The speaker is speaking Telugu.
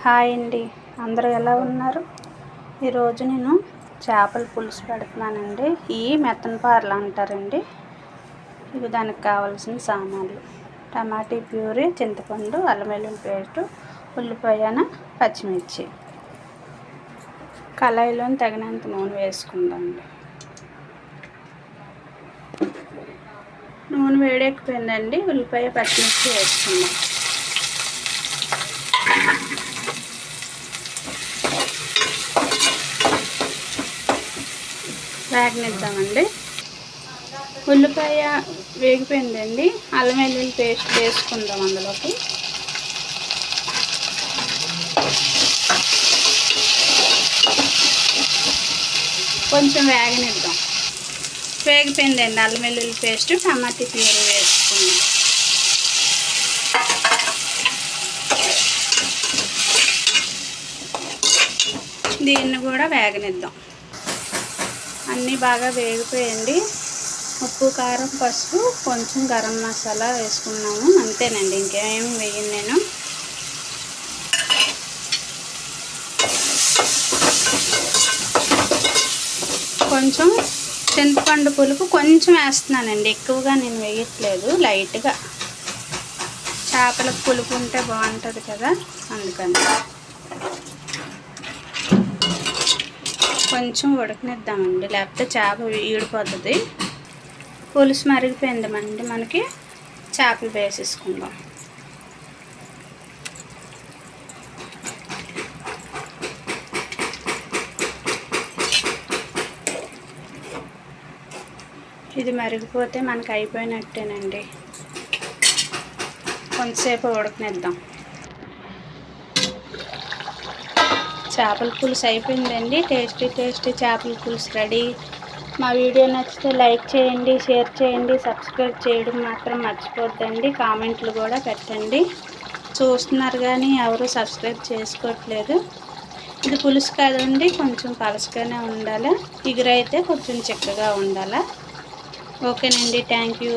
హాయ్ అండి, అందరూ ఎలా ఉన్నారు? ఈరోజు నేను చేపల పులుసు పెడుతున్నానండి. ఈ మెత్తనపారలు అంటారండి. ఇవి దానికి కావాల్సిన సామాన్లు: టమాటీ ప్యూరీ, చింతపండు, అల్లం వెల్లుల్లి పేస్టు, ఉల్లిపాయ, పచ్చిమిర్చి. కళాయిలో తగినంత నూనె వేసుకుందామండి. నూనె వేడెక్కిపోయిందండి. ఉల్లిపాయ, పచ్చిమిర్చి వేసుకుందాం. వేగనిద్దామండి. ఉల్లిపాయ వేగిపోయిందండి. అల్లం వెల్లుల్లి పేస్ట్ వేసుకుందాం అందులోకి. కొంచెం వేగనిద్దాం. వేగిపోయిందండి అల్లం వెల్లుల్లి పేస్ట్, టమాటీ ప్యూరీ వేసుకుందాం. దీన్ని కూడా వేగనిద్దాం. అన్నీ బాగా వేగిపోయండి. ఉప్పు, కారం, పసుపు, కొంచెం గరం మసాలా వేసుకున్నాము. అంతేనండి, ఇంకేమేమి వేయను నేను. కొంచెం చింతపండు పులుపు కొంచెం వేస్తున్నానండి, ఎక్కువగా నేను వేయట్లేదు, లైట్గా. చేపలకు పులుపు ఉంటే బాగుంటుంది కదా, అందుకని. కొంచెం ఉడకనిద్దామండి, లేకపోతే చేప ఈడిపోతుంది. పులుసు మరిగిపోయిందండి మనకి. చేపలు వేసేసుకుందాం. ఇది మరిగిపోతే మనకి అయిపోయినట్టేనండి. కొంతసేపు ఉడకనిద్దాం. చేపల పులుసు అయిపోయిందండి. టేస్టీ చేపల పులుసు రెడీ. మా వీడియో నచ్చితే లైక్ చేయండి, షేర్ చేయండి, సబ్స్క్రైబ్ చేయడం మాత్రం మర్చిపోద్దండి. కామెంట్లు కూడా పెట్టండి. చూస్తున్నారు కానీ ఎవరు సబ్స్క్రైబ్ చేసుకోవట్లేదు. ఇది పులుసు కదండి, కొంచెం పలచగానే ఉండాలి. ఇగురైతే కొంచెం చిక్కగా ఉండాలి. ఓకేనండి, థ్యాంక్ యూ.